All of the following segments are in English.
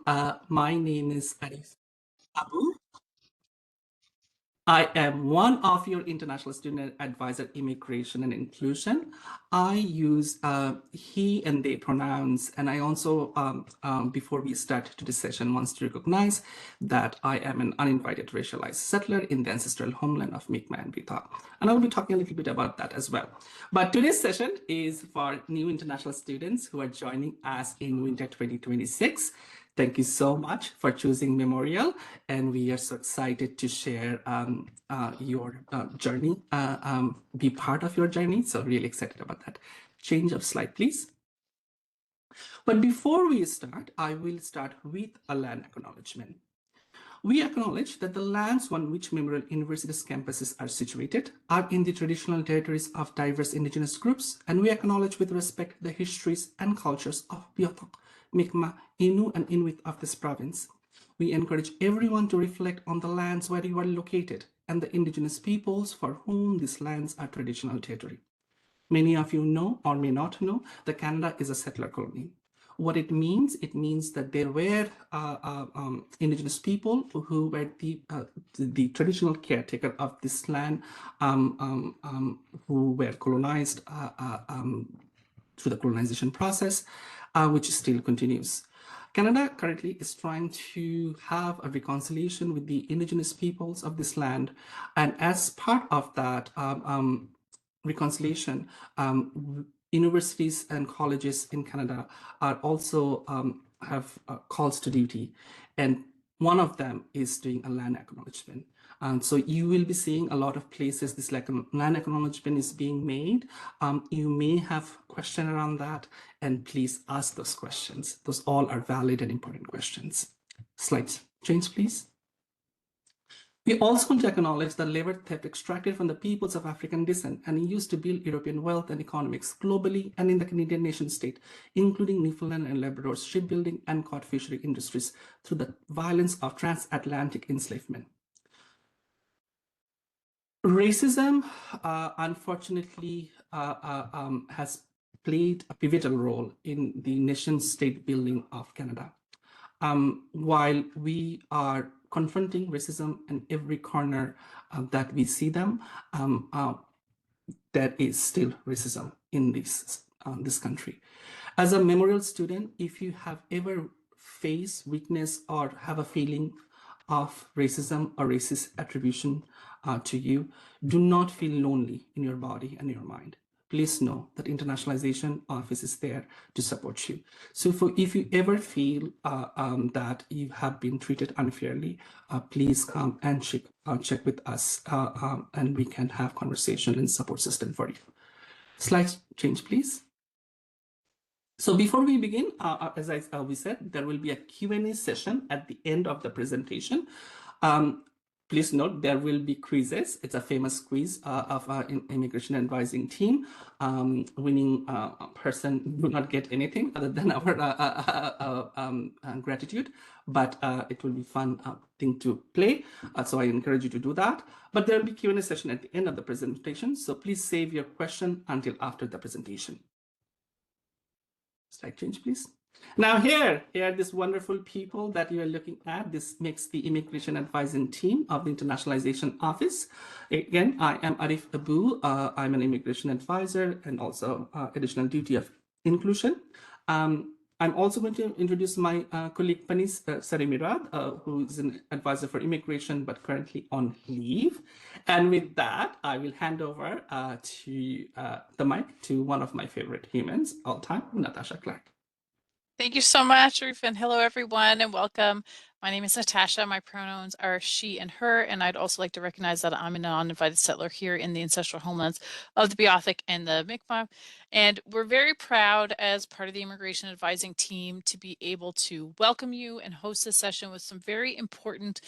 My name is Arif Abu. I am one of your international student advisor, immigration and inclusion. I use he and they pronouns, and I also, before we start today's session, wants to recognize that I am an uninvited racialized settler in the ancestral homeland of Mi'kmaq and Bita. And I will be talking a little bit about that as well. But today's session is for new international students who are joining us in winter 2026. Thank you so much for choosing Memorial, and we are so excited to share your journey, be part of your journey. So really excited about that. Change of slide, please. But before we start, I will start with a land acknowledgement. We acknowledge that the lands on which Memorial University's campuses are situated are in the traditional territories of diverse indigenous groups, and we acknowledge with respect the histories and cultures of Beothuk, Mi'kmaq, Innu, and Inuit of this province. We encourage everyone to reflect on the lands where you are located and the indigenous peoples for whom these lands are traditional territory. Many of you know or may not know that Canada is a settler colony. What it means that there were indigenous people who were the traditional caretaker of this land, who were colonized through the colonization process, which still continues. Canada currently is trying to have a reconciliation with the indigenous peoples of this land, and as part of that reconciliation, universities and colleges in Canada are also have calls to duty, and one of them is doing a land acknowledgement. And so you will be seeing a lot of places this land acknowledgement is being made. You may have questions around that, and please ask those questions. Those all are valid and important questions. Slides change, please. We also want to acknowledge the labor theft extracted from the peoples of African descent and used to build European wealth and economics globally and in the Canadian nation state, including Newfoundland and Labrador's shipbuilding and cod fishery industries through the violence of transatlantic enslavement. Racism, unfortunately, has played a pivotal role in the nation state building of Canada. While we are confronting racism in every corner that we see them, there is still racism in this country. As a Memorial student, if you have ever faced, witnessed, or have a feeling of racism or racist attribution to you, do not feel lonely in your body and your mind. Please know that Internationalization Office is there to support you. So if you ever feel that you have been treated unfairly, please come and check with us, and we can have conversation and support system for you. Slide change, please. So before we begin, as we said, there will be a Q&A session at the end of the presentation. Please note there will be quizzes. It's a famous quiz of our immigration advising team. Winning person will not get anything other than our gratitude, but it will be fun thing to play. So I encourage you to do that. But there will be Q&A session at the end of the presentation. So please save your question until after the presentation. Slide change, please. Now here are these wonderful people that you are looking at. This makes the immigration advising team of the Internationalization Office. Again, I am Arif Abu. I'm an immigration advisor and also additional duty of inclusion. I'm also going to introduce my colleague Panis Sarimirad, who is an advisor for immigration, but currently on leave. And with that, I will hand over to the mic to one of my favorite humans all time, Natasha Clark. Thank you so much, Ruth, and hello everyone and welcome. My name is Natasha. My pronouns are she and her, and I'd also like to recognize that I'm an uninvited settler here in the ancestral homelands of the Beothuk and the Mi'kmaq. And we're very proud as part of the immigration advising team to be able to welcome you and host this session with some very important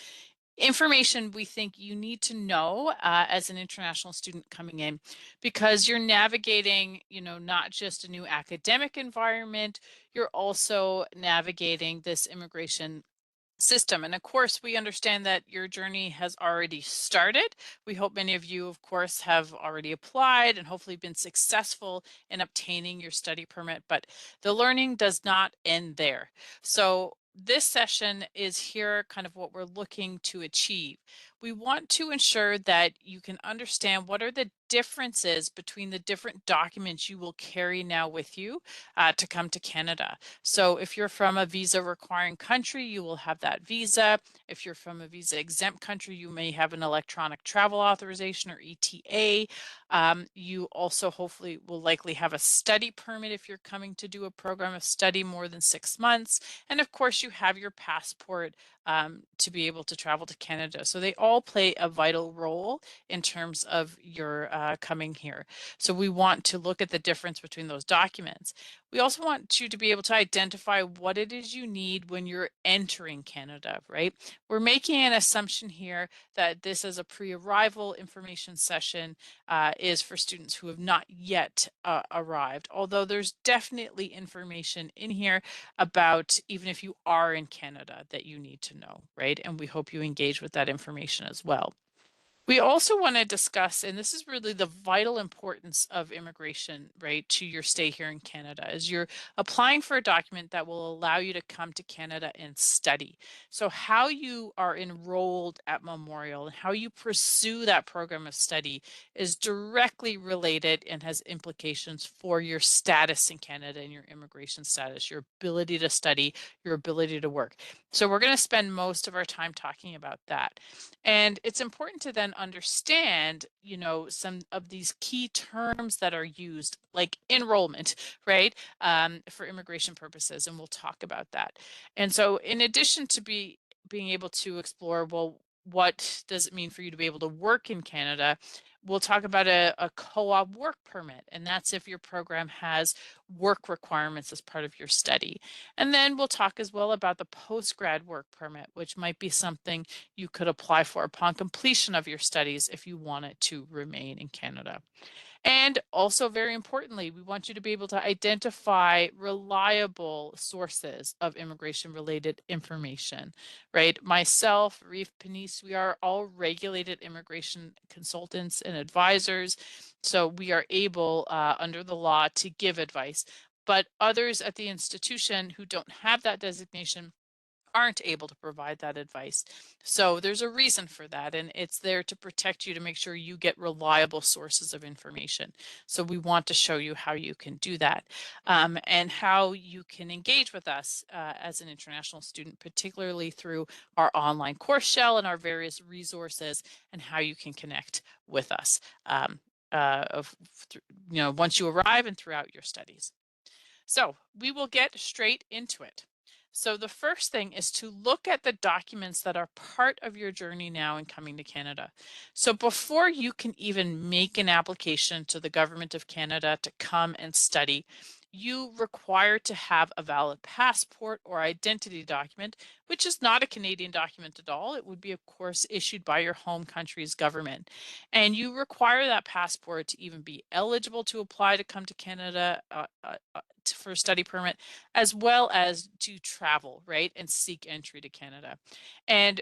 information we think you need to know as an international student coming in, because you're navigating, not just a new academic environment, you're also navigating this immigration system. And of course, we understand that your journey has already started. We hope many of you, of course, have already applied and hopefully been successful in obtaining your study permit, but the learning does not end there. So this session is here kind of what we're looking to achieve. We want to ensure that you can understand what are the differences between the different documents you will carry now with you to come to Canada. So if you're from a visa requiring country, you will have that visa. If you're from a visa exempt country, you may have an electronic travel authorization or ETA. You also hopefully will likely have a study permit if you're coming to do a program of study more than 6 months. And of course, you have your passport to be able to travel to Canada. So they all play a vital role in terms of your coming here. So we want to look at the difference between those documents. We also want you to be able to identify what it is you need when you're entering Canada, right? We're making an assumption here that this is a pre-arrival information session is for students who have not yet arrived, although there's definitely information in here about even if you are in Canada that you need to know, right? And we hope you engage with that information as well. We also want to discuss, and this is really the vital importance of immigration, right, to your stay here in Canada, is you're applying for a document that will allow you to come to Canada and study. So how you are enrolled at Memorial and how you pursue that program of study is directly related and has implications for your status in Canada and your immigration status, your ability to study, your ability to work. So we're going to spend most of our time talking about that. And it's important to then understand, you know, some of these key terms that are used, like enrollment, right, for immigration purposes, and we'll talk about that. And so, in addition to being able to explore, well, what does it mean for you to be able to work in Canada? We'll talk about a co-op work permit, and that's if your program has work requirements as part of your study. And then we'll talk as well about the post-grad work permit, which might be something you could apply for upon completion of your studies if you wanted to remain in Canada. And also, very importantly, we want you to be able to identify reliable sources of immigration related information, right? Myself, Reef Penice, we are all regulated immigration consultants and advisors. So we are able, under the law, to give advice. But others at the institution who don't have that designation aren't able to provide that advice. So there's a reason for that, and it's there to protect you to make sure you get reliable sources of information. So we want to show you how you can do that and how you can engage with us as an international student, particularly through our online course shell and our various resources, and how you can connect with us once you arrive and throughout your studies. So we will get straight into it. So the first thing is to look at the documents that are part of your journey now in coming to Canada. So before you can even make an application to the Government of Canada to come and study, you require to have a valid passport or identity document, which is not a Canadian document at all. It would be, of course, issued by your home country's government. And you require that passport to even be eligible to apply to come to Canada for a study permit, as well as to travel, right, and seek entry to Canada. And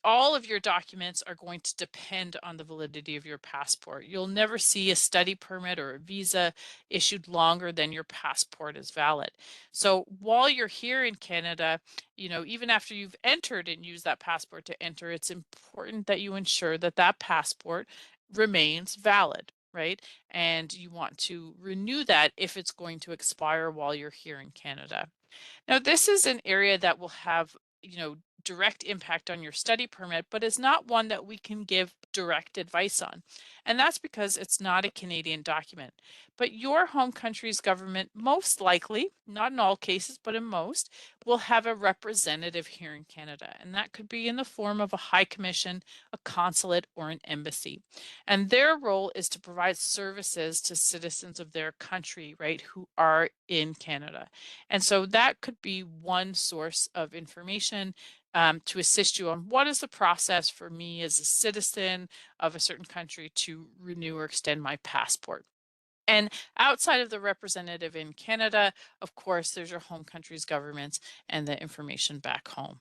all of your documents are going to depend on the validity of your passport. You'll never see a study permit or a visa issued longer than your passport is valid. So while you're here in Canada, you know, even after you've entered and used that passport to enter, it's important that you ensure that that passport remains valid, right? And you want to renew that if it's going to expire while you're here in Canada. Now, this is an area that will have, you know, direct impact on your study permit, but is not one that we can give direct advice on. And that's because it's not a Canadian document. But your home country's government, most likely, not in all cases, but in most, will have a representative here in Canada. And that could be in the form of a high commission, a consulate, or an embassy. And their role is to provide services to citizens of their country, right, who are in Canada. And so that could be one source of information to assist you on what is the process for me as a citizen of a certain country to renew or extend my passport. And outside of the representative in Canada, of course, there's your home country's governments and the information back home.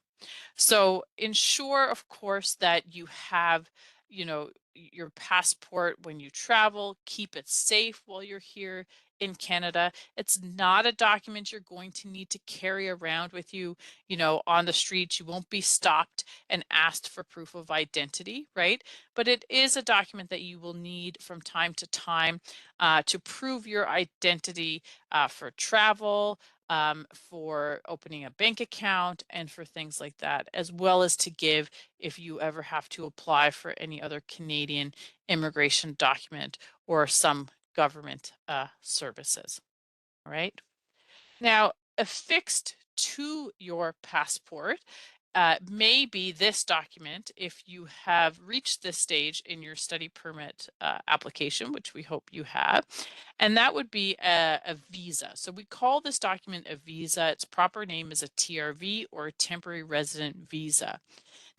So ensure, of course, that you have, you know, your passport when you travel. Keep it safe while you're here in Canada. It's not a document you're going to need to carry around with you, on the streets. You won't be stopped and asked for proof of identity, right? But it is a document that you will need from time to time to prove your identity for travel, for opening a bank account, and for things like that, as well as to give if you ever have to apply for any other Canadian immigration document or some government services. All right. Now, affixed to your passport may be this document if you have reached this stage in your study permit application, which we hope you have, and that would be a visa. So we call this document a visa. Its proper name is a TRV, or a temporary resident visa.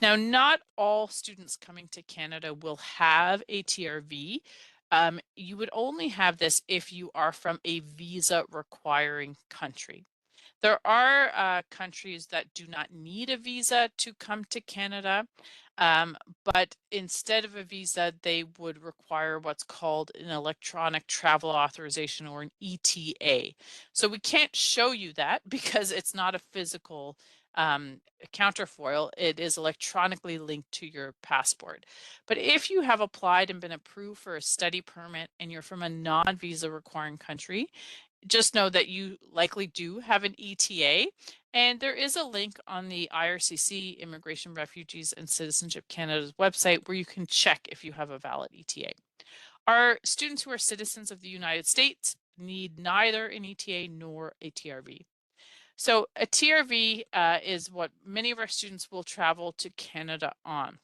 Now, not all students coming to Canada will have a TRV. You would only have this if you are from a visa requiring country. There are countries that do not need a visa to come to Canada, but instead of a visa, they would require what's called an electronic travel authorization, or an ETA. So we can't show you that because it's not a physical counterfoil. It is electronically linked to your passport. But if you have applied and been approved for a study permit and you're from a non-visa requiring country, just know that you likely do have an ETA, and there is a link on the IRCC, Immigration, Refugees and Citizenship Canada's website, where you can check if you have a valid ETA. Our students who are citizens of the United States need neither an ETA nor a TRV. So a TRV is what many of our students will travel to Canada on.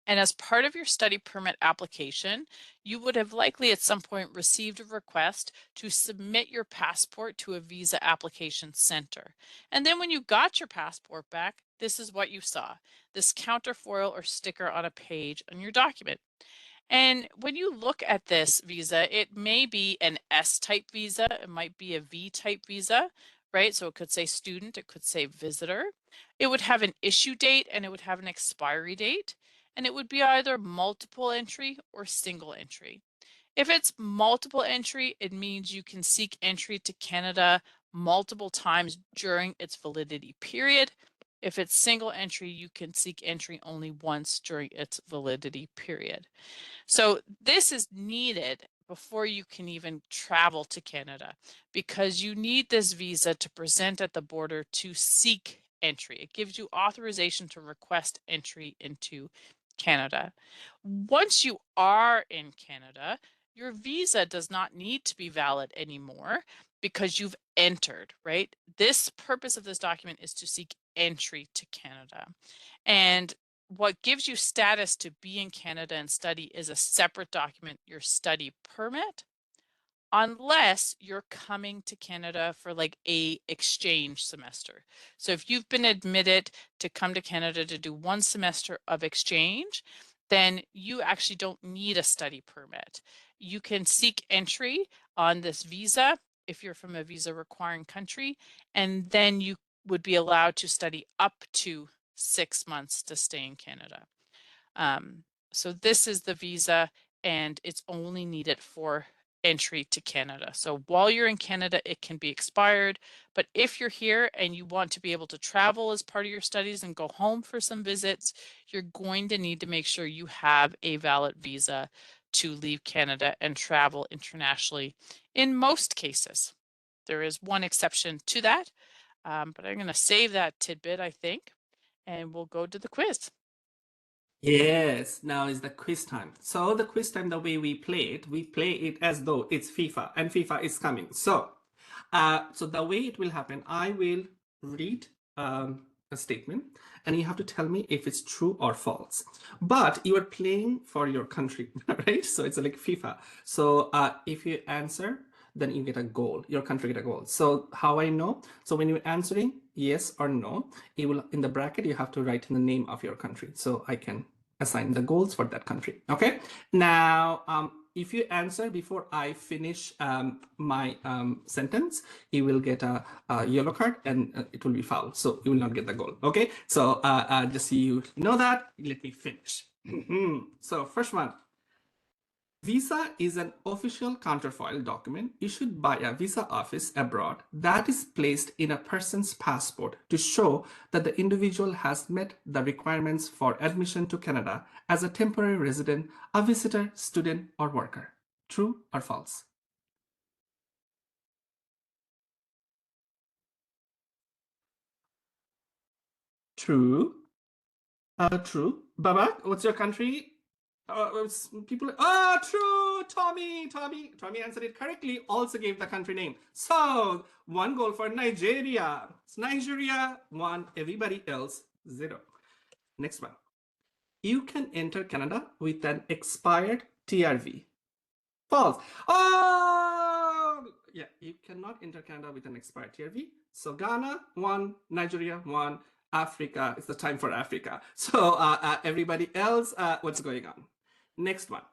And as part of your study permit application, you would have likely at some point received a request to submit your passport to a visa application center. And then when you got your passport back, this is what you saw, this counterfoil or sticker on a page on your document. And when you look at this visa, it may be an S-type visa, it might be a V-type visa, right? So it could say student, it could say visitor. It would have an issue date and it would have an expiry date, and it would be either multiple entry or single entry. If it's multiple entry, it means you can seek entry to Canada multiple times during its validity period. If it's single entry, you can seek entry only once during its validity period. So this is needed before you can even travel to Canada, because you need this visa to present at the border to seek entry. It gives you authorization to request entry into Canada. Once you are in Canada, your visa does not need to be valid anymore because you've entered, right? This purpose of this document is to seek entry to Canada. And what gives you status to be in Canada and study is a separate document, your study permit, unless you're coming to Canada for like a exchange semester. So if you've been admitted to come to Canada to do one semester of exchange, then you actually don't need a study permit. You can seek entry on this visa if you're from a visa requiring country, and then you would be allowed to study up to 6 months to stay in Canada. So this is the visa, and it's only needed for entry to Canada. So while you're in Canada, it can be expired, but if you're here and you want to be able to travel as part of your studies and go home for some visits, you're going to need to make sure you have a valid visa to leave Canada and travel internationally in most cases. There is one exception to that, but I'm going to save that tidbit, I think, and we'll go to the quiz. Yes, now is the quiz time. So the quiz time, the way we play it as though it's FIFA and FIFA is coming. So, so the way it will happen, I will read a statement and you have to tell me if it's true or false. But you are playing for your country, right? So it's like FIFA. So if you answer, then you get a goal. Your country get a goal. So how I know? So when you're answering yes or no, you will in the bracket you have to write in the name of your country, so I can assign the goals for that country. Okay. Now, if you answer before I finish my sentence, you will get a yellow card and it will be foul. So you will not get the goal. Okay. So just so you know that, let me finish. So first one, Visa is an official counterfoil document issued by a visa office abroad that is placed in a person's passport to show that the individual has met the requirements for admission to Canada as a temporary resident, a visitor, student, or worker. True or false? True. True. Babak, what's your country? People. True. Tommy answered it correctly. Also gave the country name. So 1 goal for Nigeria. It's Nigeria 1. Everybody else 0. Next one. You can enter Canada with an expired TRV. False. Oh, yeah. You cannot enter Canada with an expired TRV. So Ghana 1, Nigeria 1, Africa. It's the time for Africa. So everybody else, what's going on? Next one.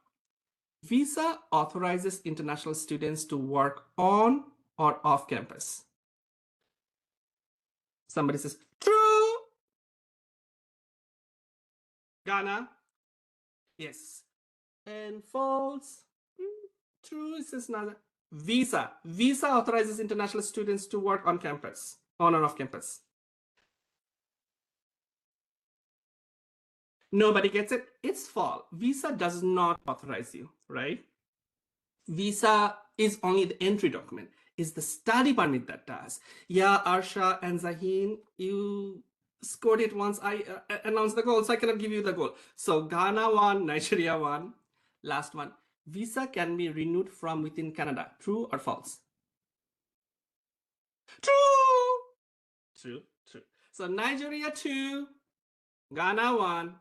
Visa authorizes international students to work on or off campus. Somebody says true. Ghana. Yes. And false. True. It says not. Visa authorizes international students to work on campus, on or off campus. Nobody gets it. It's false. Visa does not authorize you, right? Visa is only the entry document. It's the study permit that does. Yeah, Arsha and Zaheen, you scored it once I announced the goal, so I cannot give you the goal. So Ghana won, Nigeria won. Last one. Visa can be renewed from within Canada. True or false? True. True. So Nigeria 2, Ghana 1.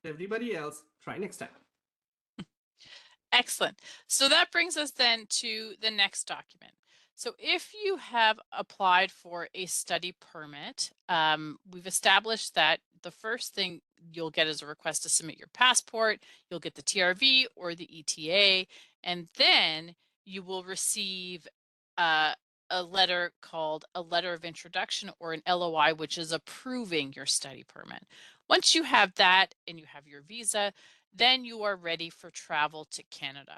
Everybody else, try next time. Excellent. So that brings us then to the next document. So if you have applied for a study permit, we've established that the first thing you'll get is a request to submit your passport, you'll get the TRV or the ETA, and then you will receive a letter called a letter of introduction or an LOI, which is approving your study permit. Once you have that and you have your visa, then you are ready for travel to Canada.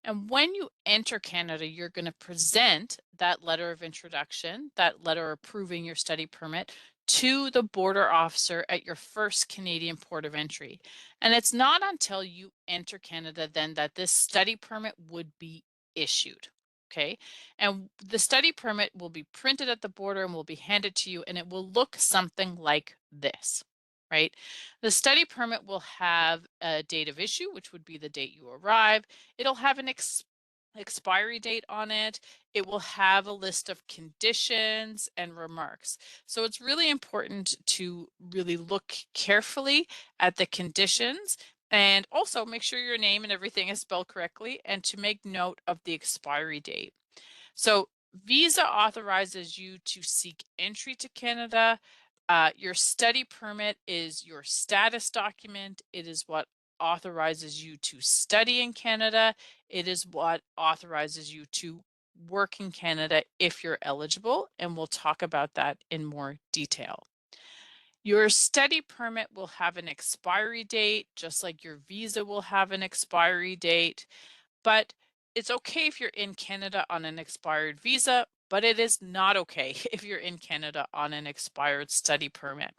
And when you enter Canada, you're going to present that letter of introduction, that letter approving your study permit to the border officer at your first Canadian port of entry. And it's not until you enter Canada then that this study permit would be issued. Okay, and the study permit will be printed at the border and will be handed to you, and it will look something like this, right? The study permit will have a date of issue, which would be the date you arrive. It'll have an expiry date on it. It will have a list of conditions and remarks. So it's really important to really look carefully at the conditions and also make sure your name and everything is spelled correctly and to make note of the expiry date. So visa authorizes you to seek entry to Canada. Your study permit is your status document. It is what authorizes you to study in Canada. It is what authorizes you to work in Canada if you're eligible, and we'll talk about that in more detail. Your study permit will have an expiry date, just like your visa will have an expiry date, but it's okay if you're in Canada on an expired visa, but it is not okay if you're in Canada on an expired study permit,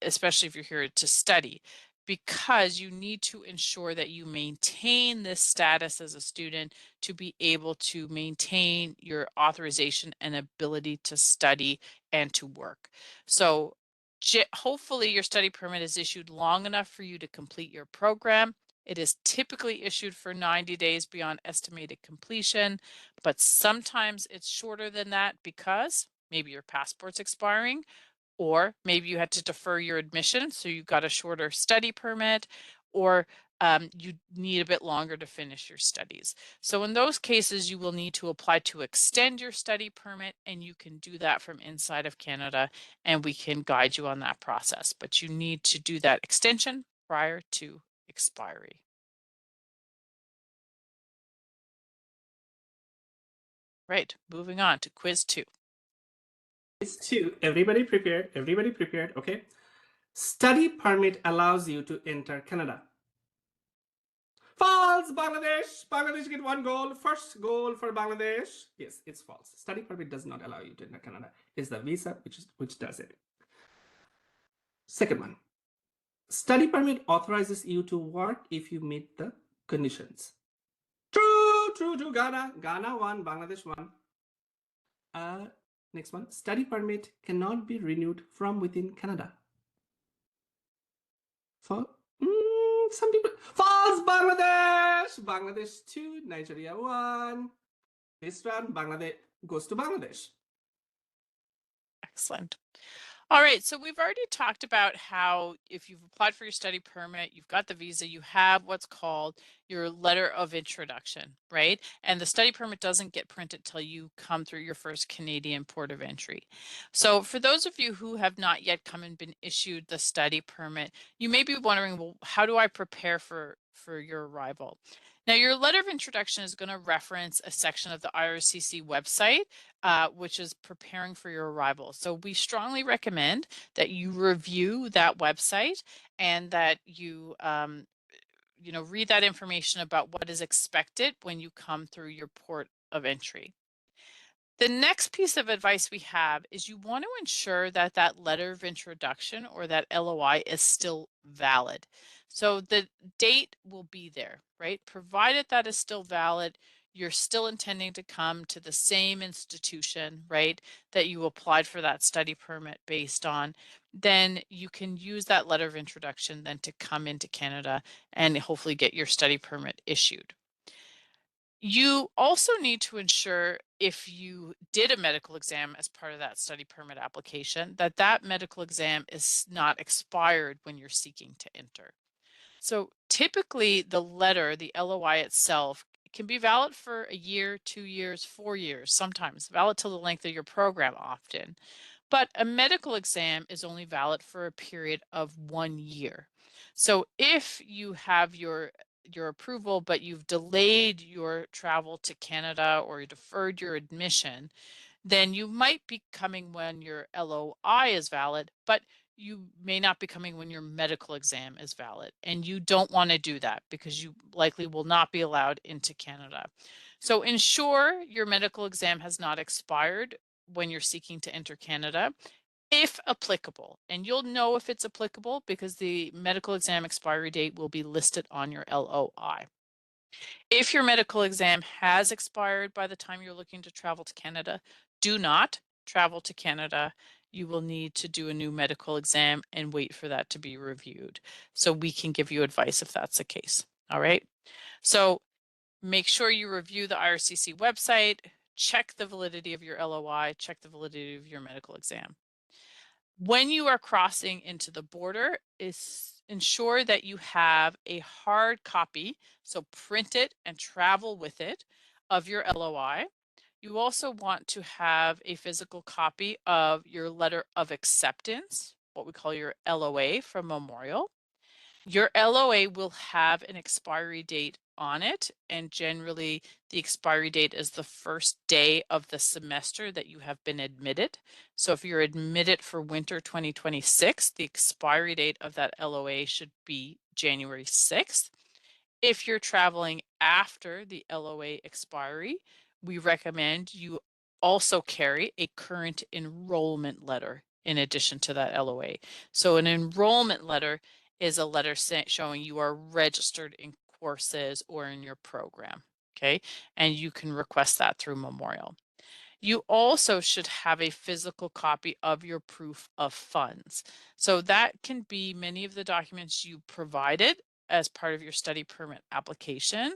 especially if you're here to study, because you need to ensure that you maintain this status as a student to be able to maintain your authorization and ability to study and to work. So hopefully your study permit is issued long enough for you to complete your program. It is typically issued for 90 days beyond estimated completion, but sometimes it's shorter than that because maybe your passport's expiring, or maybe you had to defer your admission, so you got a shorter study permit, or you need a bit longer to finish your studies. So in those cases, you will need to apply to extend your study permit, and you can do that from inside of Canada, and we can guide you on that process. But you need to do that extension prior to expiry. Right, moving on to quiz 2. Quiz 2. Everybody prepared? Everybody prepared? Okay. Study permit allows you to enter Canada. False. False, Bangladesh. Bangladesh get 1 goal. First goal for Bangladesh. Yes, it's false. Study permit does not allow you to enter Canada. It's the visa which does it. Second one. Study permit authorizes you to work if you meet the conditions. True, true, true. Ghana won, Bangladesh won. Next one. Study permit cannot be renewed from within Canada. For some people. False, Bangladesh. Bangladesh 2, Nigeria 1. This round, Bangladesh goes to Bangladesh. Excellent. All right, so we've already talked about how if you've applied for your study permit, you've got the visa, you have what's called your letter of introduction, right? And the study permit doesn't get printed till you come through your first Canadian port of entry. So for those of you who have not yet come and been issued the study permit, you may be wondering, well, how do I prepare for your arrival? Now, your letter of introduction is going to reference a section of the IRCC website, which is preparing for your arrival. So we strongly recommend that you review that website and that you read that information about what is expected when you come through your port of entry. The next piece of advice we have is you want to ensure that that letter of introduction or that LOI is still valid. So the date will be there, right? Provided that is still valid, you're still intending to come to the same institution, right, that you applied for that study permit based on, then you can use that letter of introduction then to come into Canada and hopefully get your study permit issued. You also need to ensure if you did a medical exam as part of that study permit application, that that medical exam is not expired when you're seeking to enter. So typically the letter, the LOI itself, can be valid for a year, 2 years, 4 years, sometimes valid till the length of your program often. But a medical exam is only valid for a period of 1 year. So if you have your approval, but you've delayed your travel to Canada or you deferred your admission, then you might be coming when your LOI is valid, but you may not be coming when your medical exam is valid. And you don't want to do that because you likely will not be allowed into Canada. So ensure your medical exam has not expired when you're seeking to enter Canada, if applicable. And you'll know if it's applicable because the medical exam expiry date will be listed on your LOI. If your medical exam has expired by the time you're looking to travel to Canada, do not travel to Canada. You will need to do a new medical exam and wait for that to be reviewed. So we can give you advice if that's the case. All right. So make sure you review the IRCC website, check the validity of your LOI, check the validity of your medical exam. When you are crossing into the border, ensure that you have a hard copy, so print it and travel with it, of your LOI. You also want to have a physical copy of your letter of acceptance, what we call your LOA from Memorial. Your LOA will have an expiry date on it, and generally the expiry date is the first day of the semester that you have been admitted. So if you're admitted for winter 2026, the expiry date of that LOA should be January 6th. If you're traveling after the LOA expiry, we recommend you also carry a current enrollment letter in addition to that LOA. So an enrollment letter is a letter showing you are registered in courses or in your program, okay? And you can request that through Memorial. You also should have a physical copy of your proof of funds. So that can be many of the documents you provided as part of your study permit application,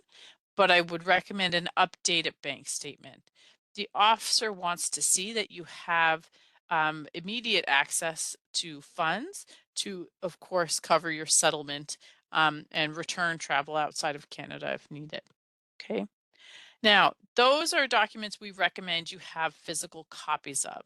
but I would recommend an updated bank statement. The officer wants to see that you have immediate access to funds to, of course, cover your settlement and return travel outside of Canada if needed. Okay. Now, those are documents we recommend you have physical copies of.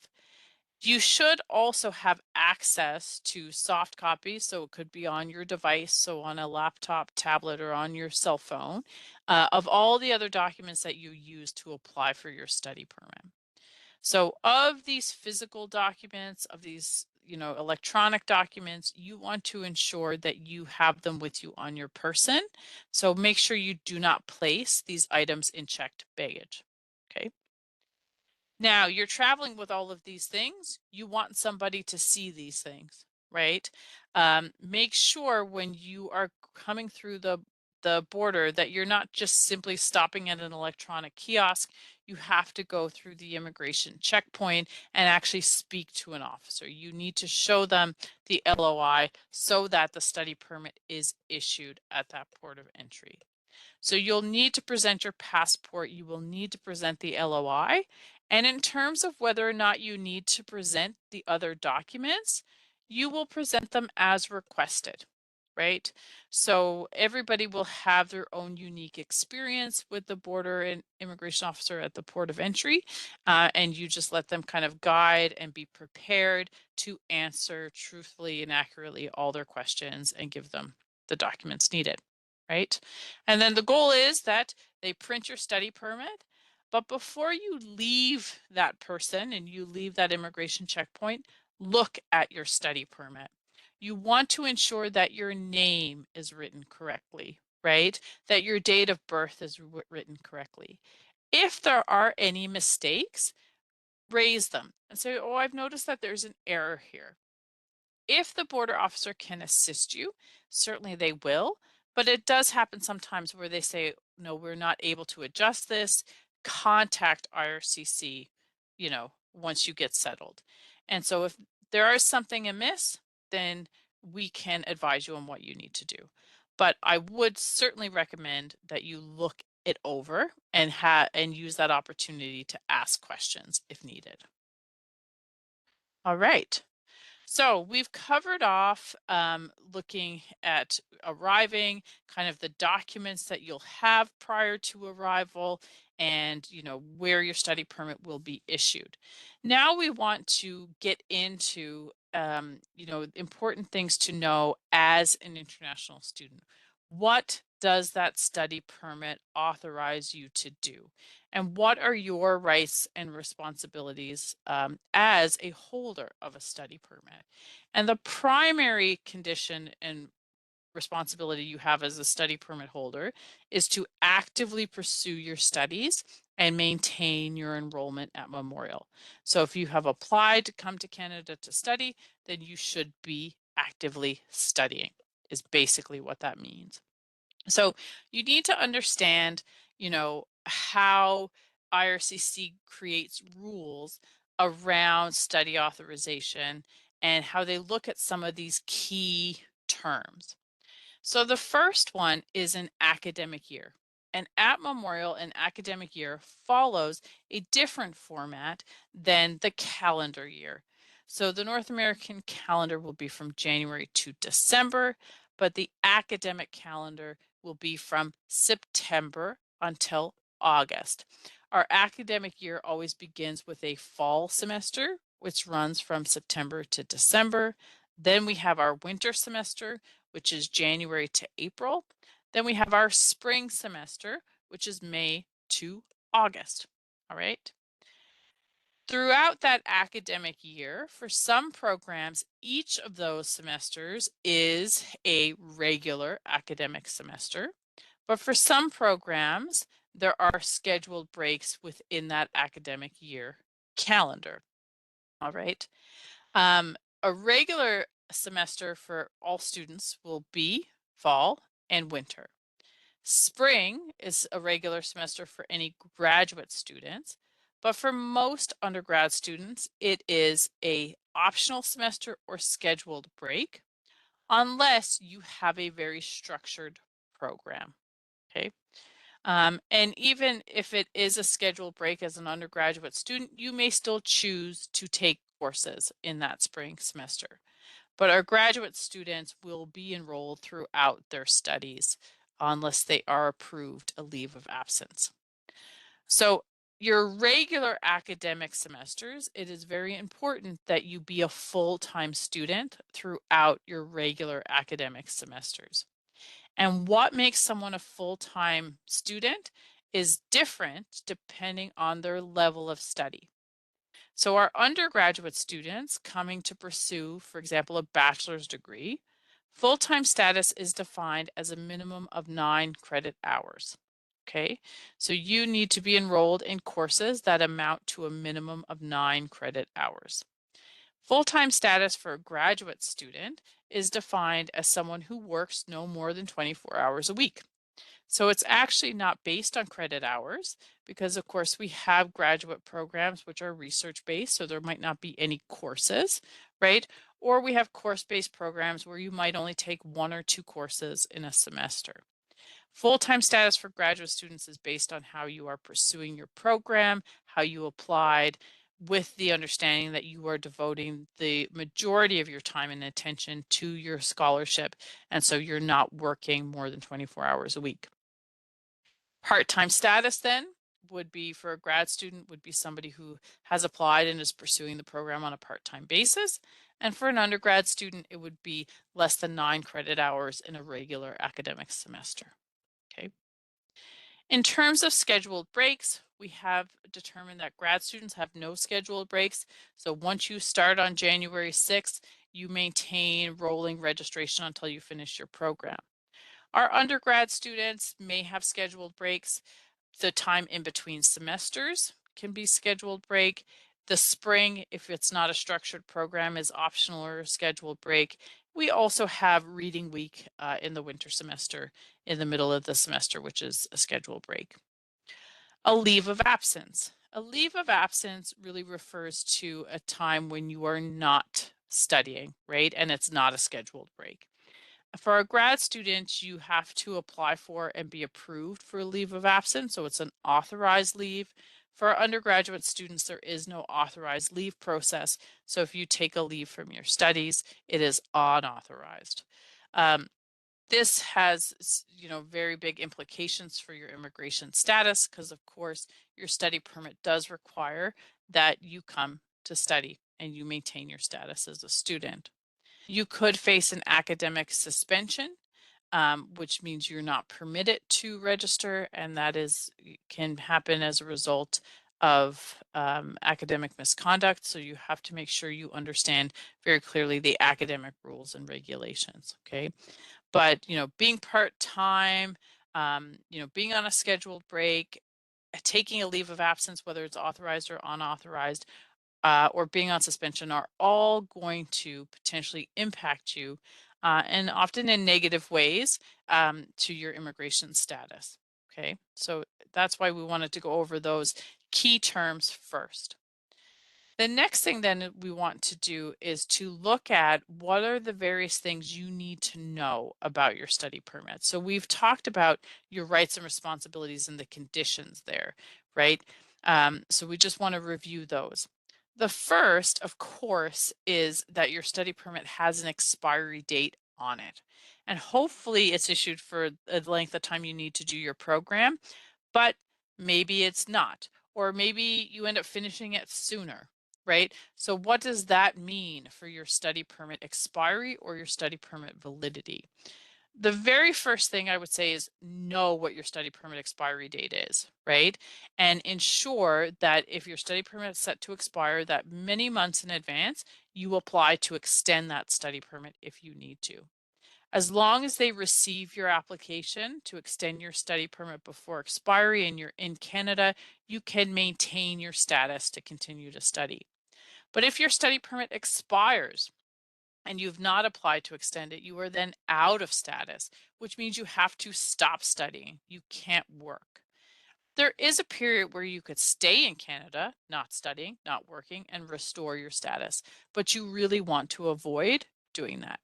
You should also have access to soft copies, so it could be on your device, so on a laptop, tablet, or on your cell phone, of all the other documents that you use to apply for your study permit. So of these physical documents, of these electronic documents, you want to ensure that you have them with you on your person. So make sure you do not place these items in checked baggage. Okay. Now you're traveling with all of these things. You want somebody to see these things, right? Make sure when you are coming through the border that you're not just simply stopping at an electronic kiosk. You have to go through the immigration checkpoint and actually speak to an officer. You need to show them the LOI so that the study permit is issued at that port of entry. So you'll need to present your passport, you will need to present the LOI. And in terms of whether or not you need to present the other documents, you will present them as requested, right? So everybody will have their own unique experience with the border and immigration officer at the port of entry, and you just let them kind of guide and be prepared to answer truthfully and accurately all their questions and give them the documents needed, right? And then the goal is that they print your study permit, but before you leave that person and you leave that immigration checkpoint, look at your study permit. You want to ensure that your name is written correctly, right? That your date of birth is written correctly. If there are any mistakes, raise them and say, oh, I've noticed that there's an error here. If the border officer can assist you, certainly they will, but it does happen sometimes where they say, no, we're not able to adjust this. Contact IRCC, once you get settled. And so if there is something amiss, then we can advise you on what you need to do. But I would certainly recommend that you look it over and use that opportunity to ask questions if needed. All right. So we've covered off looking at arriving, kind of the documents that you'll have prior to arrival, and where your study permit will be issued. Now we want to get into important things to know as an international student. What does that study permit authorize you to do? And what are your rights and responsibilities as a holder of a study permit? And the primary condition and responsibility you have as a study permit holder is to actively pursue your studies and maintain your enrollment at Memorial. So if you have applied to come to Canada to study, then you should be actively studying, is basically what that means. So you need to understand, how IRCC creates rules around study authorization and how they look at some of these key terms. So the first one is an academic year. And at Memorial, an academic year follows a different format than the calendar year. So the North American calendar will be from January to December, but the academic calendar will be from September until August. Our academic year always begins with a fall semester, which runs from September to December. Then we have our winter semester, which is January to April. Then we have our spring semester, which is May to August. All right. Throughout that academic year, for some programs, each of those semesters is a regular academic semester. But for some programs, there are scheduled breaks within that academic year calendar. All right. A regular semester for all students will be fall and winter. Spring is a regular semester for any graduate students, but for most undergrad students, it is a optional semester or scheduled break, unless you have a very structured program. Okay. And even if it is a scheduled break as an undergraduate student, you may still choose to take courses in that spring semester. But our graduate students will be enrolled throughout their studies unless they are approved a leave of absence. So your regular academic semesters, it is very important that you be a full-time student throughout your regular academic semesters. And what makes someone a full-time student is different depending on their level of study. So our undergraduate students coming to pursue, for example, a bachelor's degree, full-time status is defined as a minimum of 9 credit hours. Okay, so you need to be enrolled in courses that amount to a minimum of 9 credit hours. Full-time status for a graduate student is defined as someone who works no more than 24 hours a week. So it's actually not based on credit hours because, of course, we have graduate programs which are research-based, so there might not be any courses, right? Or we have course-based programs where you might only take 1 or 2 courses in a semester. Full-time status for graduate students is based on how you are pursuing your program, how you applied, with the understanding that you are devoting the majority of your time and attention to your scholarship, and so you're not working more than 24 hours a week. Part-time status then would be for a grad student would be somebody who has applied and is pursuing the program on a part-time basis. And for an undergrad student, it would be less than 9 credit hours in a regular academic semester. Okay. In terms of scheduled breaks, we have determined that grad students have no scheduled breaks. So once you start on January 6th, you maintain rolling registration until you finish your program. Our undergrad students may have scheduled breaks. The time in between semesters can be scheduled break. The spring, if it's not a structured program, is optional or a scheduled break. We also have reading week in the winter semester in the middle of the semester, which is a scheduled break. A leave of absence. A leave of absence really refers to a time when you are not studying, right? And it's not a scheduled break. For a grad student, you have to apply for and be approved for a leave of absence, so it's an authorized leave. For our undergraduate students, there is no authorized leave process, so if you take a leave from your studies, it is unauthorized. This has, very big implications for your immigration status because, of course, your study permit does require that you come to study and you maintain your status as a student. You could face an academic suspension, which means you're not permitted to register, and that can happen as a result of academic misconduct. So you have to make sure you understand very clearly the academic rules and regulations. Okay, but being part-time, being on a scheduled break, taking a leave of absence, whether it's authorized or unauthorized, or being on suspension are all going to potentially impact you and often in negative ways to your immigration status. Okay, so that's why we wanted to go over those key terms first. The next thing then we want to do is to look at what are the various things you need to know about your study permit. So we've talked about your rights and responsibilities and the conditions there, right? So we just want to review those. The first, of course, is that your study permit has an expiry date on it. And hopefully it's issued for the length of time you need to do your program, but maybe it's not, or maybe you end up finishing it sooner, right? So what does that mean for your study permit expiry or your study permit validity? The very first thing I would say is know what your study permit expiry date is, right? And ensure that if your study permit is set to expire, that many months in advance, you apply to extend that study permit if you need to. As long as they receive your application to extend your study permit before expiry and you're in Canada, you can maintain your status to continue to study. But if your study permit expires and you've not applied to extend it, you are then out of status, which means you have to stop studying. You can't work. There is a period where you could stay in Canada, not studying, not working, and restore your status, but you really want to avoid doing that.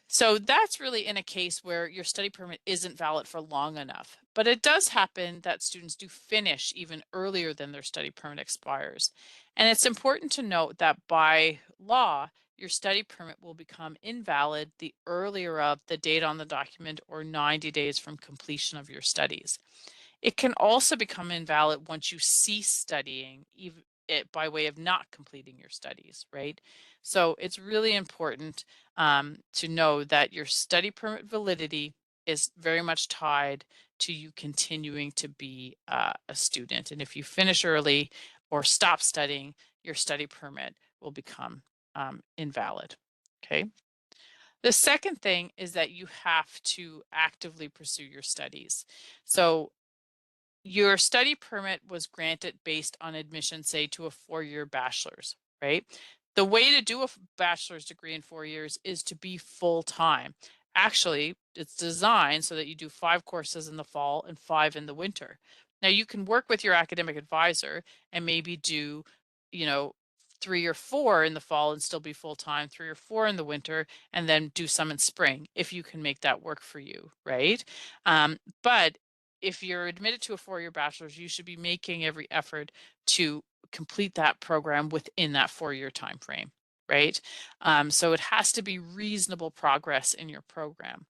So that's really in a case where your study permit isn't valid for long enough. But it does happen that students do finish even earlier than their study permit expires. And it's important to note that by law, your study permit will become invalid the earlier of the date on the document or 90 days from completion of your studies. It can also become invalid once you cease studying, even by way of not completing your studies, right? So it's really important to know that your study permit validity is very much tied to you continuing to be a student. And if you finish early, or stop studying, your study permit will become invalid. Okay. The second thing is that you have to actively pursue your studies. So your study permit was granted based on admission, say, to a 4-year bachelor's, right? The way to do a bachelor's degree in 4 years is to be full-time. Actually, it's designed so that you do 5 courses in the fall and 5 in the winter. Now, you can work with your academic advisor and maybe do, 3 or 4 in the fall and still be full-time, 3 or 4 in the winter, and then do some in spring if you can make that work for you, right? But if you're admitted to a 4-year bachelor's, you should be making every effort to complete that program within that 4-year time frame, right? So it has to be reasonable progress in your program.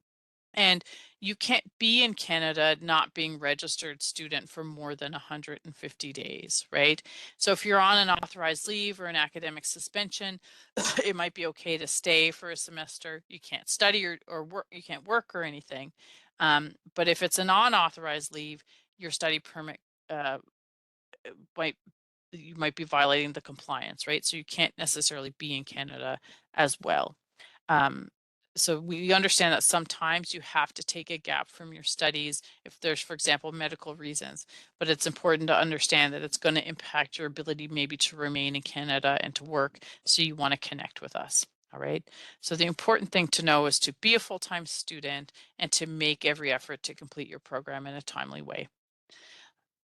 And you can't be in Canada not being registered student for more than 150 days, right? So if you're on an authorized leave or an academic suspension, it might be okay to stay for a semester. You can't study or work, you can't work or anything. But if it's a non-authorized leave, your study permit might you might be violating the compliance, right? So you can't necessarily be in Canada as well. So we understand that sometimes you have to take a gap from your studies if there's, for example, medical reasons, but it's important to understand that it's going to impact your ability maybe to remain in Canada and to work, so you want to connect with us. All right. So the important thing to know is to be a full-time student and to make every effort to complete your program in a timely way.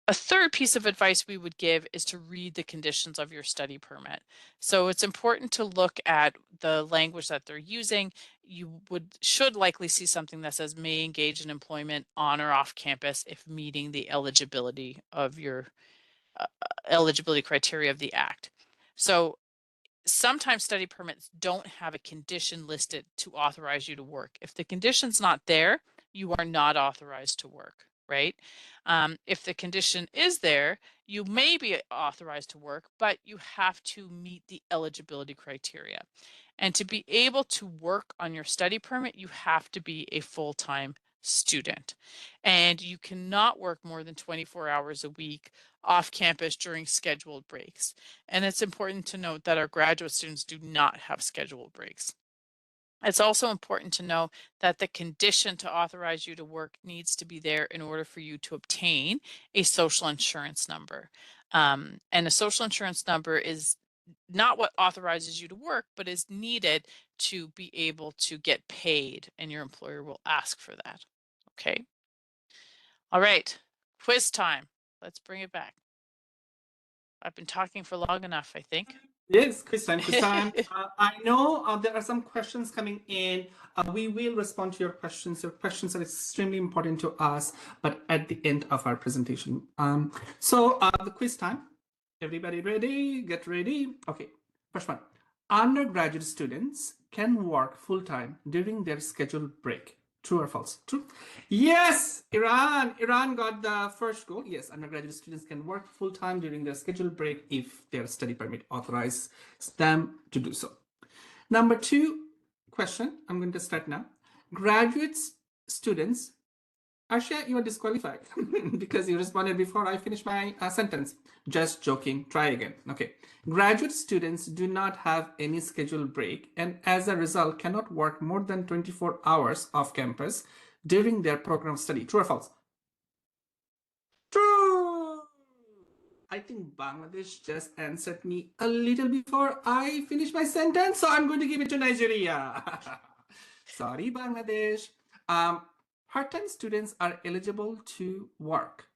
A third piece of advice we would give is to read the conditions of your study permit. So it's important to look at the language that they're using. You should likely see something that says may engage in employment on or off campus if meeting the eligibility of your eligibility criteria of the Act. So sometimes study permits don't have a condition listed to authorize you to work. If the condition's not there, you are not authorized to work, right? If the condition is there, you may be authorized to work, but you have to meet the eligibility criteria. And to be able to work on your study permit, you have to be a full-time student. And you cannot work more than 24 hours a week off campus during scheduled breaks. And it's important to note that our graduate students do not have scheduled breaks. It's also important to know that the condition to authorize you to work needs to be there in order for you to obtain a social insurance number. And a social insurance number is not what authorizes you to work, but is needed to be able to get paid, and your employer will ask for that. Okay. All right. Quiz time. Let's bring it back. I've been talking for long enough, I think. Yes, quiz time, quiz time. I know there are some questions coming in. We will respond to your questions. Your questions are extremely important to us, but at the end of our presentation. So the quiz time. Everybody ready? Get ready. Okay, first one. Undergraduate students can work full-time during their scheduled break. True or false? True. Yes, Iran. Iran got the first goal. Yes, undergraduate students can work full-time during their scheduled break if their study permit authorizes them to do so. Number 2 question. I'm going to start now. Graduate students. Arsha, you are disqualified because you responded before I finished my sentence. Just joking. Try again. Okay. Graduate students do not have any scheduled break and as a result cannot work more than 24 hours off campus during their program study. True or false? True. I think Bangladesh just answered me a little before I finished my sentence, so I'm going to give it to Nigeria. Sorry, Bangladesh. Part-time students are eligible to work.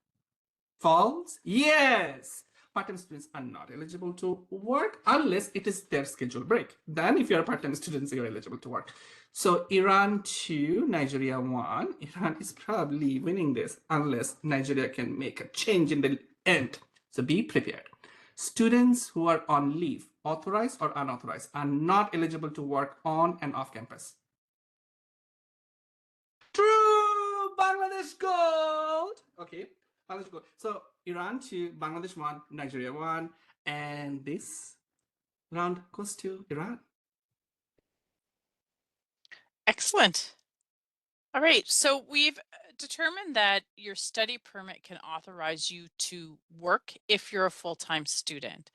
False? Yes. Part-time students are not eligible to work unless it is their scheduled break. Then if you're a part-time student, you're eligible to work. So Iran 2, Nigeria 1. Iran is probably winning this unless Nigeria can make a change in the end. So be prepared. Students who are on leave, authorized or unauthorized, are not eligible to work on and off campus. True! Bangladesh gold! Okay, Bangladesh gold. So Iran 2, Bangladesh 1, Nigeria 1, and this round goes to Iran. Excellent. All right, so we've determine that your study permit can authorize you to work if you're a full-time student.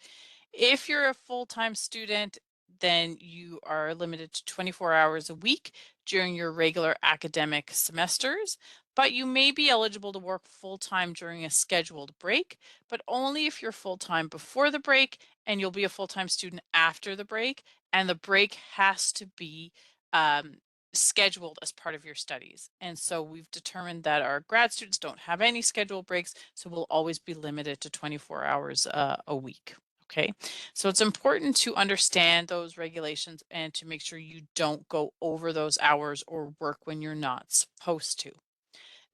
If you're a full-time student, then you are limited to 24 hours a week during your regular academic semesters, but you may be eligible to work full-time during a scheduled break, but only if you're full-time before the break and you'll be a full-time student after the break, and the break has to be um, scheduled as part of your studies. And so we've determined that our grad students don't have any scheduled breaks, so we'll always be limited to 24 hours a week. Okay, so it's important to understand those regulations and to make sure you don't go over those hours or work when you're not supposed to.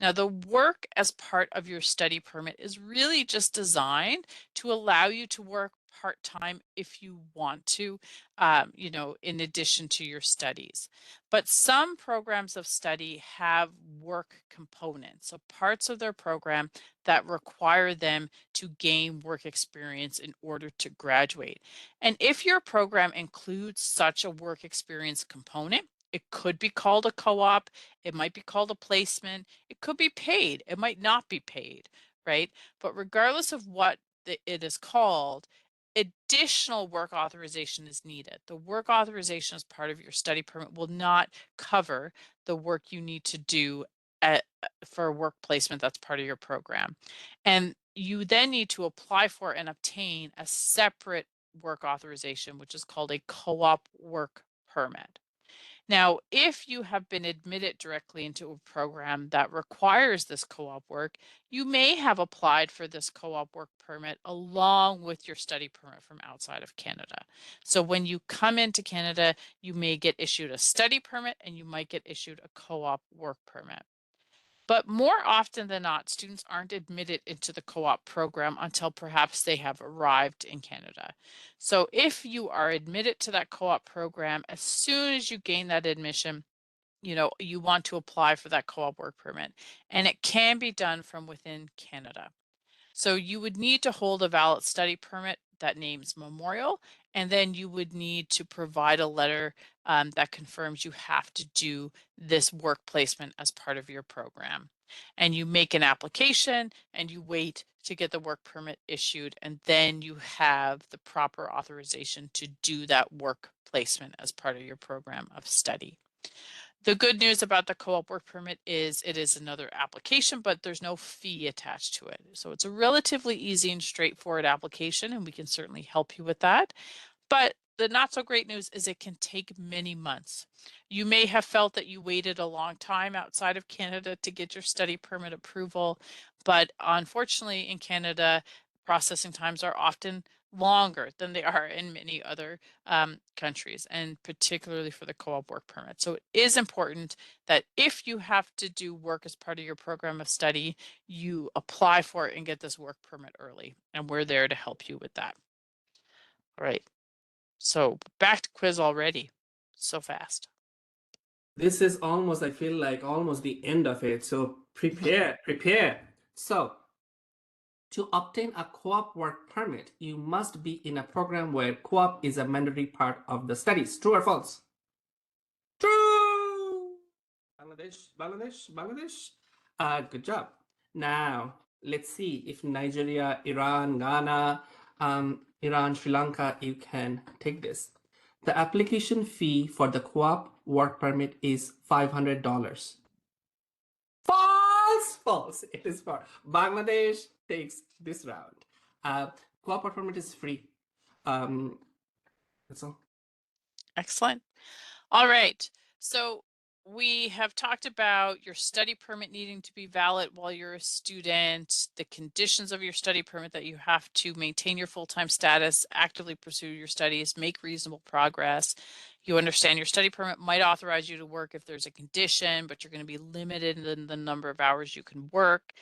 Now, the work as part of your study permit is really just designed to allow you to work part-time if you want to, in addition to your studies. But some programs of study have work components, so parts of their program that require them to gain work experience in order to graduate. And if your program includes such a work experience component, it could be called a co-op, it might be called a placement, it could be paid, it might not be paid, right? But regardless of what it is called, additional work authorization is needed. The work authorization as part of your study permit will not cover the work you need to do for a work placement that's part of your program. And you then need to apply for and obtain a separate work authorization, which is called a co-op work permit. Now, if you have been admitted directly into a program that requires this co-op work, you may have applied for this co-op work permit along with your study permit from outside of Canada. So when you come into Canada, you may get issued a study permit and you might get issued a co-op work permit. But more often than not, students aren't admitted into the co-op program until perhaps they have arrived in Canada. So if you are admitted to that co-op program, as soon as you gain that admission, you want to apply for that co-op work permit, and it can be done from within Canada. So you would need to hold a valid study permit that names Memorial, and then you would need to provide a letter that confirms you have to do this work placement as part of your program. And you make an application and you wait to get the work permit issued, and then you have the proper authorization to do that work placement as part of your program of study. The good news about the co-op work permit is it is another application, but there's no fee attached to it. So it's a relatively easy and straightforward application, and we can certainly help you with that. But the not so great news is it can take many months. You may have felt that you waited a long time outside of Canada to get your study permit approval, but unfortunately in Canada, processing times are often longer than they are in many other countries, and particularly for the co-op work permit. So it is important that if you have to do work as part of your program of study, you apply for it and get this work permit early, and we're there to help you with that. All right. So back to quiz already. So fast. This is almost, I feel like almost the end of it. So prepare, prepare. So to obtain a co-op work permit, you must be in a program where co-op is a mandatory part of the studies. True or false? True. Bangladesh, Bangladesh, Bangladesh. Good job. Now, let's see if Nigeria, Iran, Ghana, Iran, Sri Lanka, you can take this. The application fee for the co-op work permit is $500. False, false. It is for Bangladesh takes this round. Co-op work permit is free. That's all. Excellent. All right. So we have talked about your study permit needing to be valid while you're a student, the conditions of your study permit that you have to maintain your full-time status, actively pursue your studies, make reasonable progress. You understand your study permit might authorize you to work if there's a condition, but you're going to be limited in the number of hours you can work.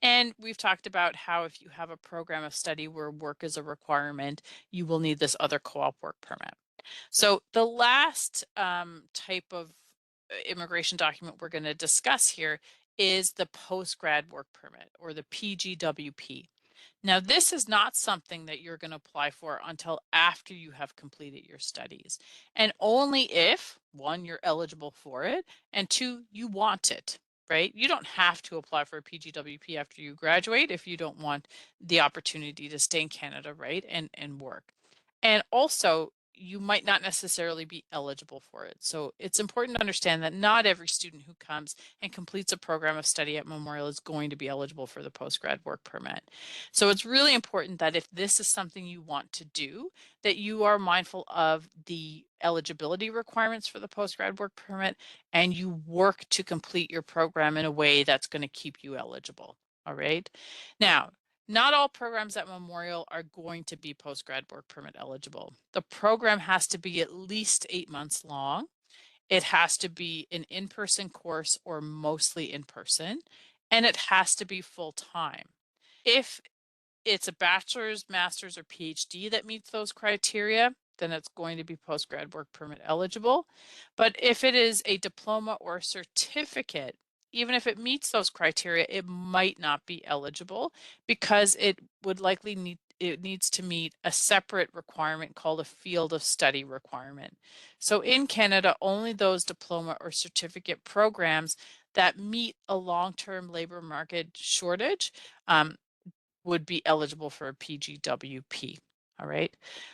And we've talked about how if you have a program of study where work is a requirement, you will need this other co-op work permit. So the last type of immigration document we're going to discuss here is the post-grad work permit, or the PGWP. Now, this is not something that you're going to apply for until after you have completed your studies, and only if, one, you're eligible for it, and two, you want it. right? You don't have to apply for a PGWP after you graduate if you don't want the opportunity to stay in Canada, right, and work. And also, you might not necessarily be eligible for it. So it's important to understand that not every student who comes and completes a program of study at Memorial is going to be eligible for the postgrad work permit. So it's really important that if this is something you want to do, that you are mindful of the eligibility requirements for the postgrad work permit and you work to complete your program in a way that's going to keep you eligible. All right. Now, not all programs at Memorial are going to be postgrad work permit eligible. The program has to be at least 8 months long. It has to be an in-person course or mostly in person, and it has to be full-time. If it's a bachelor's, master's, or PhD that meets those criteria, then it's going to be postgrad work permit eligible. But if it is a diploma or a certificate, even if it meets those criteria, it might not be eligible because it would likely needs to meet a separate requirement called a field of study requirement. So in Canada, only those diploma or certificate programs that meet a long-term labor market shortage would be eligible for a PGWP. All right.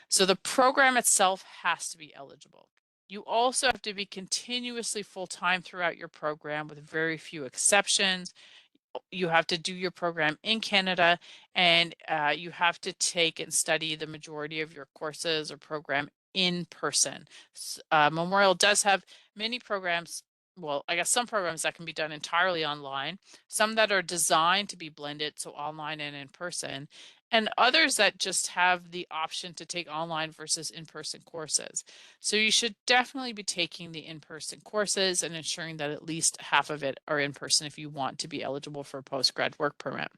So the program itself has to be eligible. You also have to be continuously full-time throughout your program with very few exceptions. You have to do your program in Canada and you have to take and study the majority of your courses or program in person. Memorial does have many programs, well, I guess some programs that can be done entirely online, some that are designed to be blended, so online and in person, and others that just have the option to take online versus in-person courses. So you should definitely be taking the in-person courses and ensuring that at least half of it are in person if you want to be eligible for a postgrad work permit.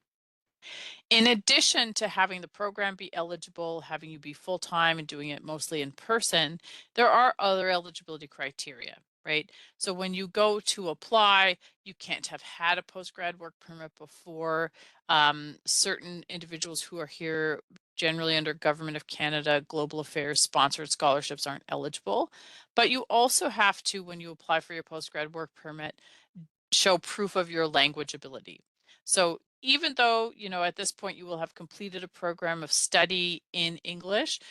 In addition to having the program be eligible, having you be full-time and doing it mostly in person, there are other eligibility criteria, right? So when you go to apply, you can't have had a postgrad work permit before. Certain individuals who are here generally under Government of Canada, Global Affairs sponsored scholarships aren't eligible. But you also have to, when you apply for your postgrad work permit, show proof of your language ability. So even though, you know, at this point you will have completed a program of study in English,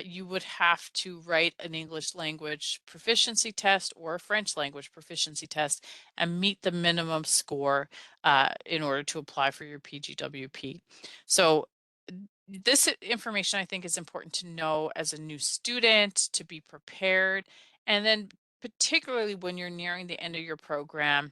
you would have to write an English language proficiency test or a French language proficiency test and meet the minimum score in order to apply for your PGWP. So this information I think is important to know as a new student, to be prepared, and then particularly when you're nearing the end of your program,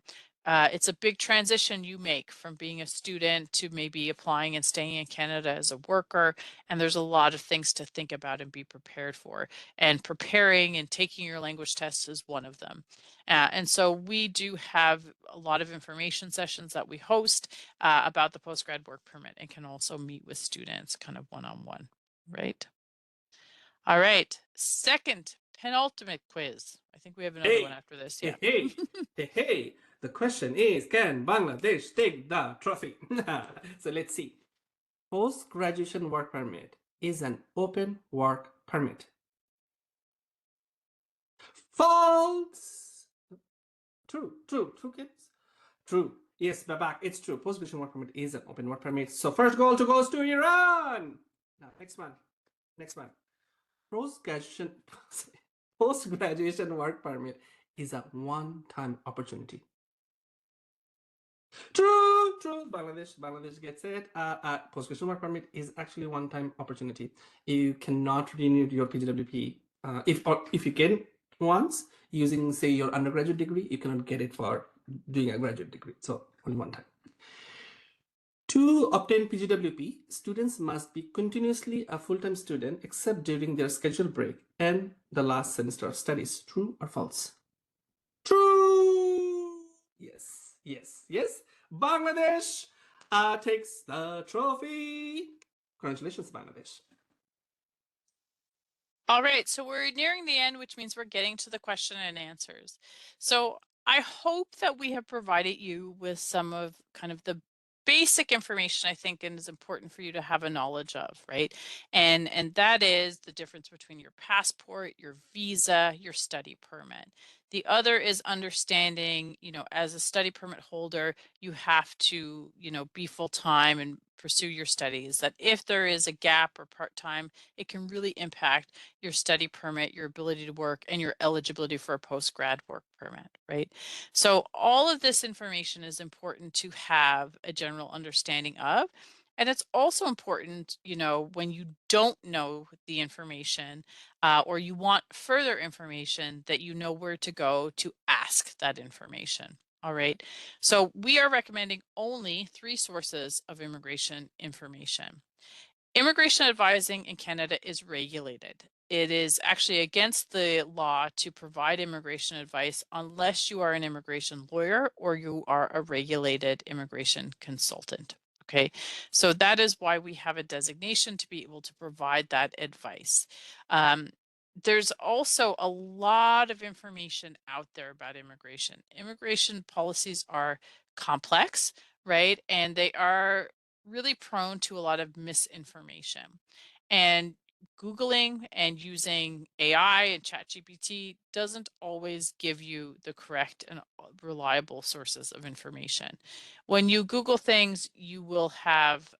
it's a big transition you make from being a student to maybe applying and staying in Canada as a worker. And there's a lot of things to think about and be prepared for. And preparing and taking your language tests is one of them. And so we do have a lot of information sessions that we host about the postgrad work permit and can also meet with students kind of one-on-one, right? All right, second penultimate quiz. I think we have another one after this. Yeah. Hey. The question is, can Bangladesh take the trophy? So let's see. Post-graduation work permit is an open work permit. False. True, kids. True. Yes, Babak, it's true. Post-graduation work permit is an open work permit. So first goal goes to Iran. Now, next one. Post-graduation work permit is a one-time opportunity. True. Bangladesh gets it. Post-graduation work permit is actually a one-time opportunity. You cannot renew your PGWP. If you get it once using, say, your undergraduate degree, you cannot get it for doing a graduate degree. So only one time. To obtain PGWP, students must be continuously a full-time student except during their scheduled break and the last semester of studies. True or false? True. Yes. Bangladesh takes the trophy. Congratulations, Bangladesh. All right, so we're nearing the end, which means we're getting to the question and answers. So I hope that we have provided you with some of kind of the basic information I think and is important for you to have a knowledge of, right? And that is the difference between your passport, your visa, your study permit. The other is understanding, as a study permit holder, you have to, be full-time and pursue your studies, that if there is a gap or part-time, it can really impact your study permit, your ability to work, and your eligibility for a post-grad work permit, right? So all of this information is important to have a general understanding of. And it's also important, when you don't know the information or you want further information, that you know where to go to ask that information. All right. So we are recommending only 3 sources of immigration information. Immigration advising in Canada is regulated. It is actually against the law to provide immigration advice unless you are an immigration lawyer or you are a regulated immigration consultant. Okay, so that is why we have a designation to be able to provide that advice. There's also a lot of information out there about immigration. Immigration policies are complex, right? And they are really prone to a lot of misinformation. And Googling and using AI and ChatGPT doesn't always give you the correct and reliable sources of information. When you Google things, you will have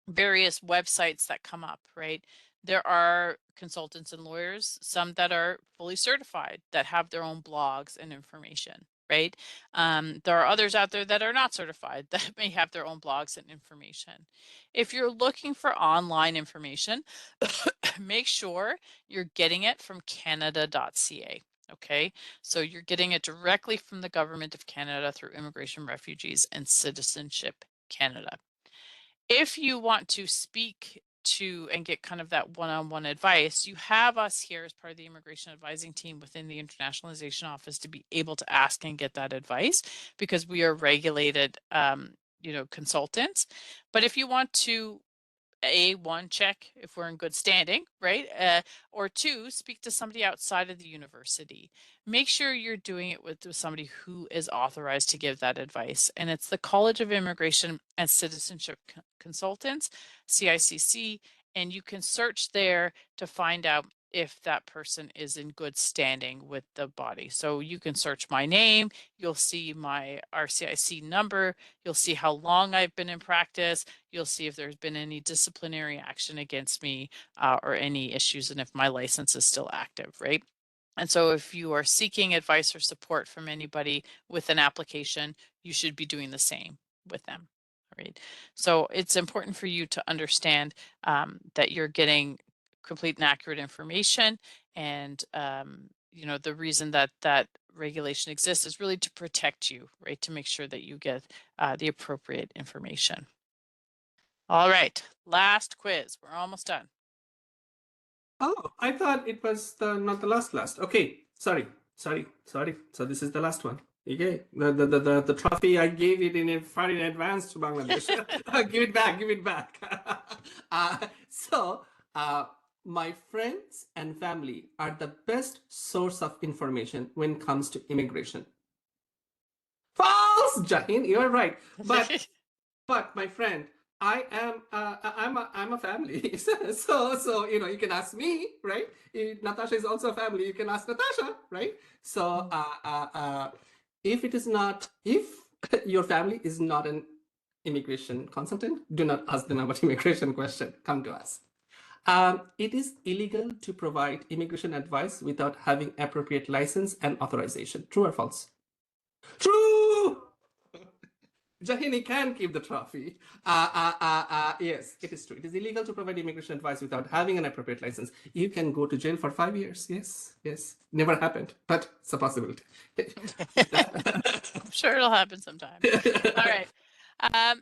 various websites that come up, right? There are consultants and lawyers, some that are fully certified, that have their own blogs and information, right? There are others out there that are not certified that may have their own blogs and information. If you're looking for online information, make sure you're getting it from canada.ca. Okay, so you're getting it directly from the Government of Canada through Immigration, Refugees, and Citizenship Canada. If you want to speak to and get kind of that one-on-one advice, you have us here as part of the immigration advising team within the internationalization office to be able to ask and get that advice, because we are regulated consultants. But if you want to one, check if we're in good standing, right? Or 2, speak to somebody outside of the university. Make sure you're doing it with somebody who is authorized to give that advice. And it's the College of Immigration and Citizenship Consultants, CICC, and you can search there to find out if that person is in good standing with the body. So you can search my name, you'll see my RCIC number, you'll see how long I've been in practice, you'll see if there's been any disciplinary action against me or any issues, and if my license is still active, right? And so if you are seeking advice or support from anybody with an application, you should be doing the same with them. Right. So it's important for you to understand that you're getting complete and accurate information. And, the reason that that regulation exists is really to protect you, right? To make sure that you get the appropriate information. All right, last quiz. We're almost done. Oh, I thought it was not the last. Okay, sorry. So this is the last one. Okay, the trophy I gave it far in advance to Bangladesh. Give it back. So my friends and family are the best source of information when it comes to immigration. False, Jahin, you're right. But my friend, I'm a family. So you can ask me, right? Natasha is also a family. You can ask Natasha, right? So if your family is not an immigration consultant, do not ask them about immigration question. Come to us. It is illegal to provide immigration advice without having appropriate license and authorization. True or false? True. Jahini can keep the trophy. Yes, it is true. It is illegal to provide immigration advice without having an appropriate license. You can go to jail for 5 years. Yes. Never happened, but it's a possibility. I'm sure it'll happen sometime. All right.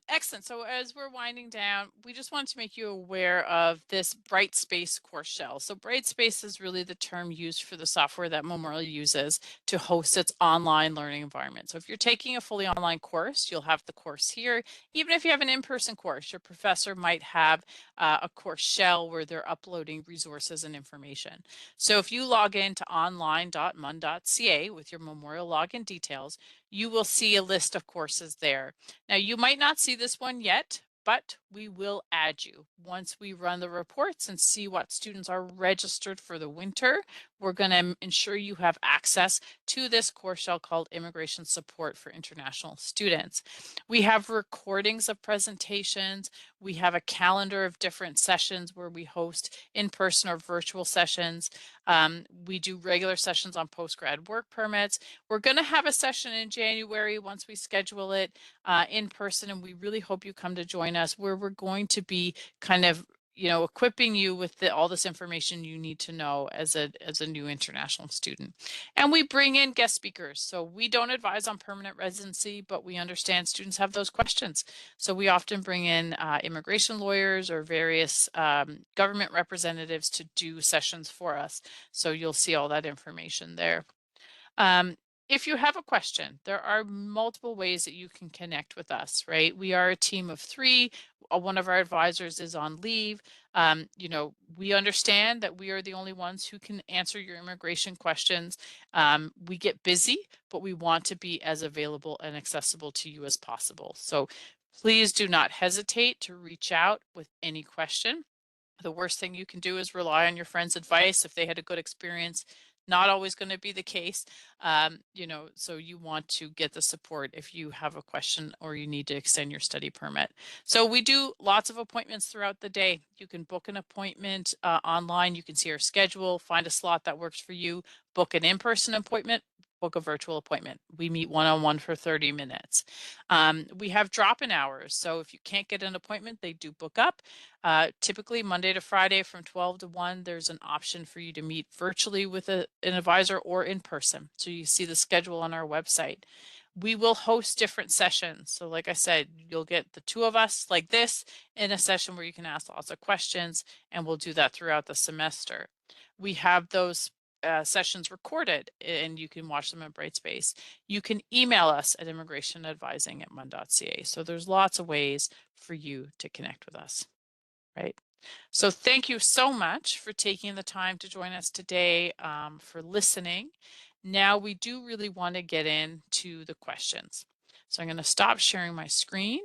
Excellent. So as we're winding down, we just wanted to make you aware of this Brightspace course shell. So Brightspace is really the term used for the software that Memorial uses to host its online learning environment. So if you're taking a fully online course, you'll have the course here. Even if you have an in-person course, your professor might have a course shell where they're uploading resources and information. So if you log in to online.mun.ca with your Memorial login details, you will see a list of courses there. Now, you might not see this one yet, but we will add you. Once we run the reports and see what students are registered for the winter, we're going to ensure you have access to this course shell called Immigration Support for International Students. We have recordings of presentations. We have a calendar of different sessions where we host in-person or virtual sessions. We do regular sessions on post-grad work permits. We're going to have a session in January once we schedule it in person, and we really hope you come to join us, where we're going to be kind of equipping you with all this information you need to know as a new international student. And we bring in guest speakers. So we don't advise on permanent residency, but we understand students have those questions. So we often bring in immigration lawyers or various government representatives to do sessions for us. So you'll see all that information there. If you have a question, there are multiple ways that you can connect with us, right? We are a team of 3. One of our advisors is on leave. We understand that we are the only ones who can answer your immigration questions. We get busy, but we want to be as available and accessible to you as possible. So please do not hesitate to reach out with any question. The worst thing you can do is rely on your friend's advice if they had a good experience. Not always going to be the case, so you want to get the support if you have a question or you need to extend your study permit. So we do lots of appointments throughout the day. You can book an appointment online. You can see our schedule, find a slot that works for you, book an in-person appointment, book a virtual appointment. We meet one-on-one for 30 minutes. We have drop-in hours. So if you can't get an appointment, they do book up. Typically Monday to Friday from 12 to 1, there's an option for you to meet virtually with an advisor or in person. So you see the schedule on our website. We will host different sessions. So like I said, you'll get the 2 of us like this in a session where you can ask lots of questions, and we'll do that throughout the semester. We have those sessions recorded, and you can watch them at Brightspace. You can email us at immigrationadvising@mun.ca. So there's lots of ways for you to connect with us. Right. So thank you so much for taking the time to join us today, for listening. Now we do really want to get into the questions. So I'm going to stop sharing my screen